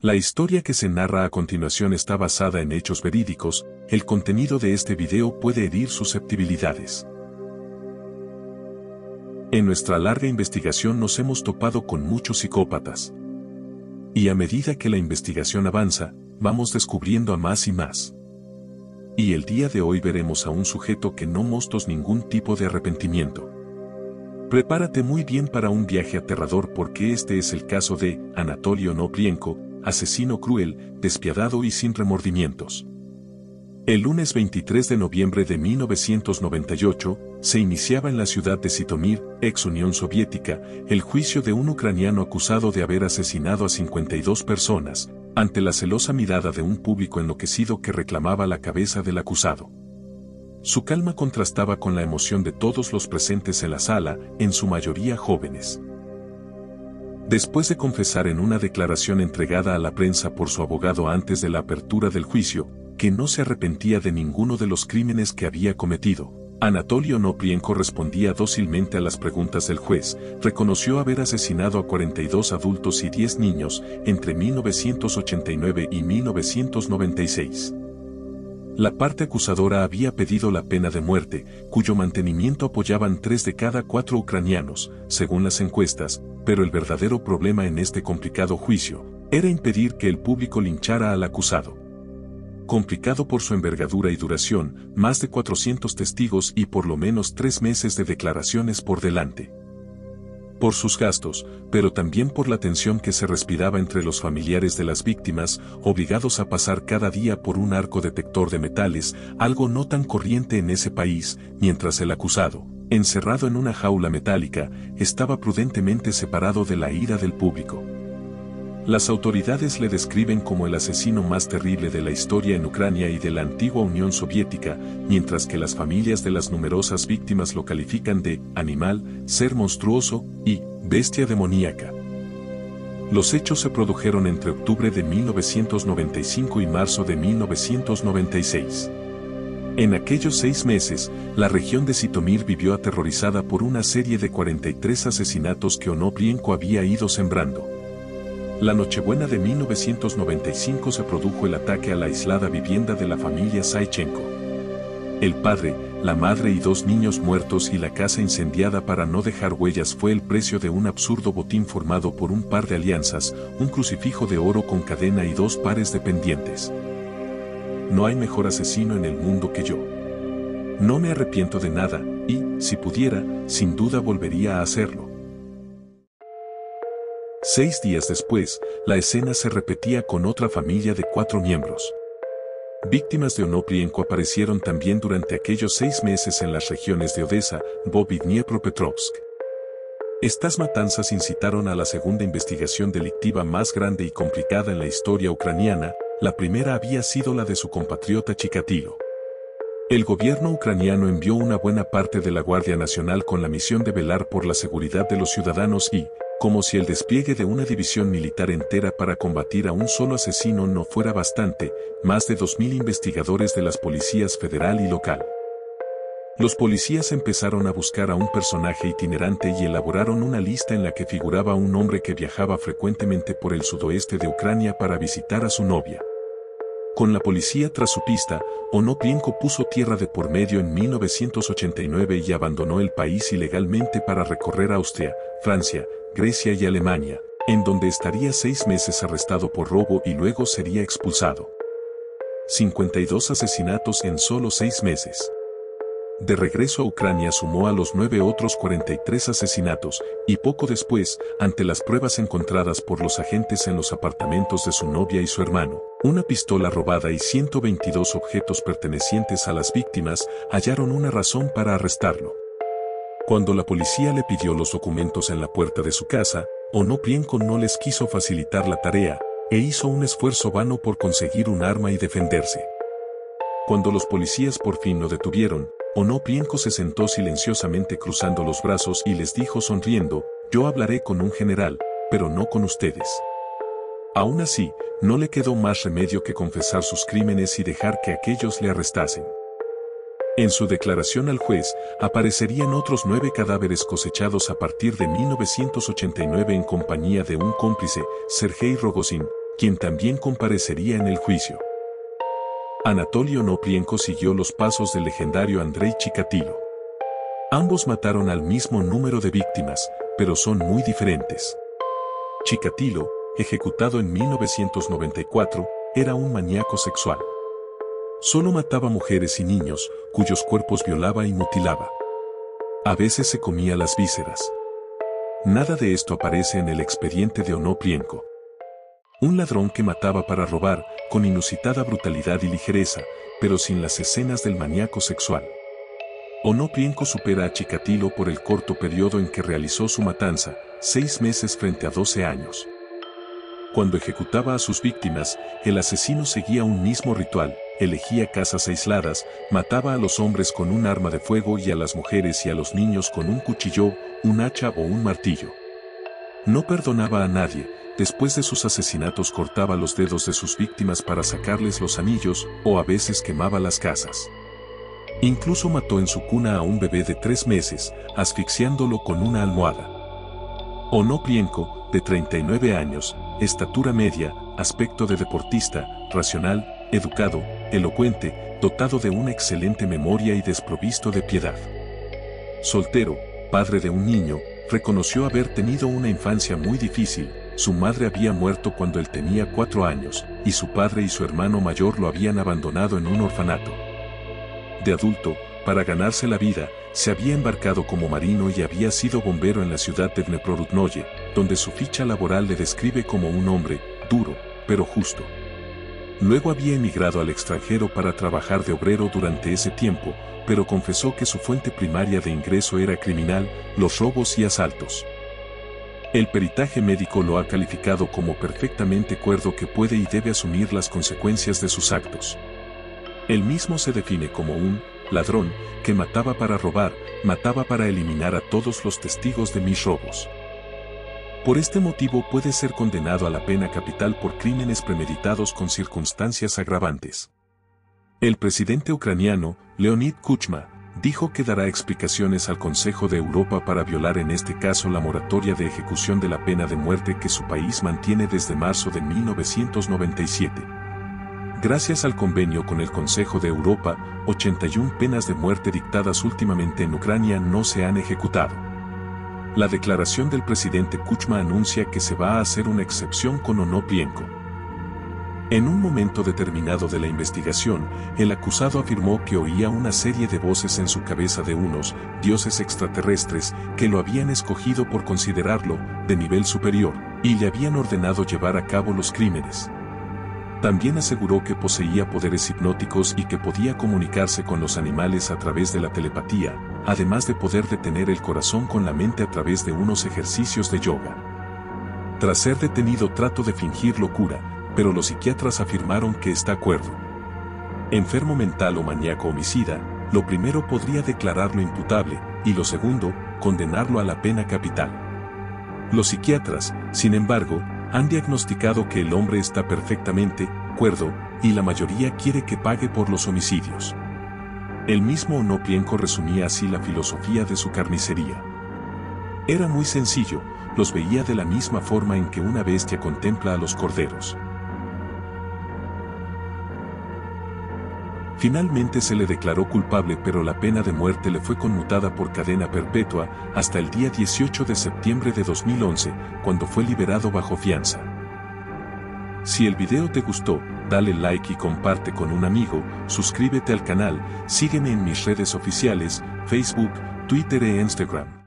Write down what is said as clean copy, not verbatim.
La historia que se narra a continuación está basada en hechos verídicos. El contenido de este video puede herir susceptibilidades. En nuestra larga investigación nos hemos topado con muchos psicópatas. Y a medida que la investigación avanza, vamos descubriendo a más y más. Y el día de hoy veremos a un sujeto que no mostró ningún tipo de arrepentimiento. Prepárate muy bien para un viaje aterrador porque este es el caso de Anatoly Onoprienko, asesino cruel, despiadado y sin remordimientos. El lunes 23 de noviembre de 1998, se iniciaba en la ciudad de Zitomir, ex Unión Soviética, el juicio de un ucraniano acusado de haber asesinado a 52 personas, ante la celosa mirada de un público enloquecido que reclamaba la cabeza del acusado. Su calma contrastaba con la emoción de todos los presentes en la sala, en su mayoría jóvenes. Después de confesar en una declaración entregada a la prensa por su abogado antes de la apertura del juicio, que no se arrepentía de ninguno de los crímenes que había cometido, Anatoly Onoprienko respondía dócilmente a las preguntas del juez. Reconoció haber asesinado a 42 adultos y 10 niños entre 1989 y 1996. La parte acusadora había pedido la pena de muerte, cuyo mantenimiento apoyaban 3 de cada 4 ucranianos, según las encuestas, pero el verdadero problema en este complicado juicio era impedir que el público linchara al acusado. Complicado por su envergadura y duración, más de 400 testigos y por lo menos 3 meses de declaraciones por delante. Por sus gastos, pero también por la tensión que se respiraba entre los familiares de las víctimas, obligados a pasar cada día por un arco detector de metales, algo no tan corriente en ese país, mientras el acusado, encerrado en una jaula metálica, estaba prudentemente separado de la ira del público. Las autoridades le describen como el asesino más terrible de la historia en Ucrania y de la antigua Unión Soviética, mientras que las familias de las numerosas víctimas lo califican de animal, ser monstruoso y bestia demoníaca. Los hechos se produjeron entre octubre de 1995 y marzo de 1996. En aquellos 6 meses, la región de Zitomir vivió aterrorizada por una serie de 43 asesinatos que Onoprienko había ido sembrando. La Nochebuena de 1995 se produjo el ataque a la aislada vivienda de la familia Saichenko. El padre, la madre y 2 niños muertos y la casa incendiada para no dejar huellas fue el precio de un absurdo botín formado por un par de alianzas, un crucifijo de oro con cadena y 2 pares de pendientes. No hay mejor asesino en el mundo que yo. No me arrepiento de nada, y, si pudiera, sin duda volvería a hacerlo. 6 días después, la escena se repetía con otra familia de 4 miembros. Víctimas de Onoprienko aparecieron también durante aquellos 6 meses en las regiones de Odessa, Lvov y Dniepropetrovsk. Estas matanzas incitaron a la segunda investigación delictiva más grande y complicada en la historia ucraniana. La primera había sido la de su compatriota Chikatilo. El gobierno ucraniano envió una buena parte de la Guardia Nacional con la misión de velar por la seguridad de los ciudadanos y, como si el despliegue de una división militar entera para combatir a un solo asesino no fuera bastante, más de 2.000 investigadores de las policías federal y local. Los policías empezaron a buscar a un personaje itinerante y elaboraron una lista en la que figuraba un hombre que viajaba frecuentemente por el sudoeste de Ucrania para visitar a su novia. Con la policía tras su pista, Onoprienko puso tierra de por medio en 1989 y abandonó el país ilegalmente para recorrer Austria, Francia, Grecia y Alemania, en donde estaría 6 meses arrestado por robo y luego sería expulsado. 52 asesinatos en solo 6 meses. De regreso a Ucrania sumó a los 9 otros 43 asesinatos, y poco después, ante las pruebas encontradas por los agentes en los apartamentos de su novia y su hermano, una pistola robada y 122 objetos pertenecientes a las víctimas, hallaron una razón para arrestarlo. Cuando la policía le pidió los documentos en la puerta de su casa, Onoprienko no les quiso facilitar la tarea, e hizo un esfuerzo vano por conseguir un arma y defenderse. Cuando los policías por fin lo detuvieron, Onoprienko se sentó silenciosamente cruzando los brazos y les dijo sonriendo: «Yo hablaré con un general, pero no con ustedes». Aún así, no le quedó más remedio que confesar sus crímenes y dejar que aquellos le arrestasen. En su declaración al juez, aparecerían otros 9 cadáveres cosechados a partir de 1989 en compañía de un cómplice, Sergei Rogozin, quien también comparecería en el juicio. Anatoly Onoprienko siguió los pasos del legendario Andrei Chikatilo. Ambos mataron al mismo número de víctimas, pero son muy diferentes. Chikatilo, ejecutado en 1994, era un maníaco sexual. Solo mataba mujeres y niños, cuyos cuerpos violaba y mutilaba. A veces se comía las vísceras. Nada de esto aparece en el expediente de Onoprienko. Un ladrón que mataba para robar, con inusitada brutalidad y ligereza, pero sin las escenas del maníaco sexual. Onoprienko supera a Chikatilo por el corto periodo en que realizó su matanza, 6 meses frente a 12 años. Cuando ejecutaba a sus víctimas, el asesino seguía un mismo ritual, elegía casas aisladas, mataba a los hombres con un arma de fuego y a las mujeres y a los niños con un cuchillo, un hacha o un martillo. No perdonaba a nadie. Después de sus asesinatos cortaba los dedos de sus víctimas para sacarles los anillos, o a veces quemaba las casas. Incluso mató en su cuna a un bebé de 3 meses, asfixiándolo con una almohada. Onoprienko, de 39 años, estatura media, aspecto de deportista, racional, educado, elocuente, dotado de una excelente memoria y desprovisto de piedad. Soltero, padre de un niño, reconoció haber tenido una infancia muy difícil. Su madre había muerto cuando él tenía 4 años, y su padre y su hermano mayor lo habían abandonado en un orfanato. De adulto, para ganarse la vida, se había embarcado como marino y había sido bombero en la ciudad de Dneprodnoye, donde su ficha laboral le describe como un hombre, duro, pero justo. Luego había emigrado al extranjero para trabajar de obrero durante ese tiempo, pero confesó que su fuente primaria de ingreso era criminal, los robos y asaltos. El peritaje médico lo ha calificado como perfectamente cuerdo que puede y debe asumir las consecuencias de sus actos. Él mismo se define como un ladrón que mataba para robar, mataba para eliminar a todos los testigos de mis robos. Por este motivo puede ser condenado a la pena capital por crímenes premeditados con circunstancias agravantes. El presidente ucraniano, Leonid Kuchma, dijo que dará explicaciones al Consejo de Europa para violar en este caso la moratoria de ejecución de la pena de muerte que su país mantiene desde marzo de 1997. Gracias al convenio con el Consejo de Europa, 81 penas de muerte dictadas últimamente en Ucrania no se han ejecutado. La declaración del presidente Kuchma anuncia que se va a hacer una excepción con Onoprienko. En un momento determinado de la investigación, el acusado afirmó que oía una serie de voces en su cabeza de unos dioses extraterrestres que lo habían escogido por considerarlo de nivel superior y le habían ordenado llevar a cabo los crímenes. También aseguró que poseía poderes hipnóticos y que podía comunicarse con los animales a través de la telepatía, además de poder detener el corazón con la mente a través de unos ejercicios de yoga. Tras ser detenido trató de fingir locura, pero los psiquiatras afirmaron que está cuerdo. Enfermo mental o maníaco homicida, lo primero podría declararlo imputable, y lo segundo, condenarlo a la pena capital. Los psiquiatras, sin embargo, han diagnosticado que el hombre está perfectamente cuerdo, y la mayoría quiere que pague por los homicidios. El mismo Onoprienko resumía así la filosofía de su carnicería. Era muy sencillo, los veía de la misma forma en que una bestia contempla a los corderos. Finalmente se le declaró culpable, pero la pena de muerte le fue conmutada por cadena perpetua hasta el día 18 de septiembre de 2011, cuando fue liberado bajo fianza. Si el video te gustó, dale like y comparte con un amigo, suscríbete al canal, sígueme en mis redes oficiales, Facebook, Twitter e Instagram.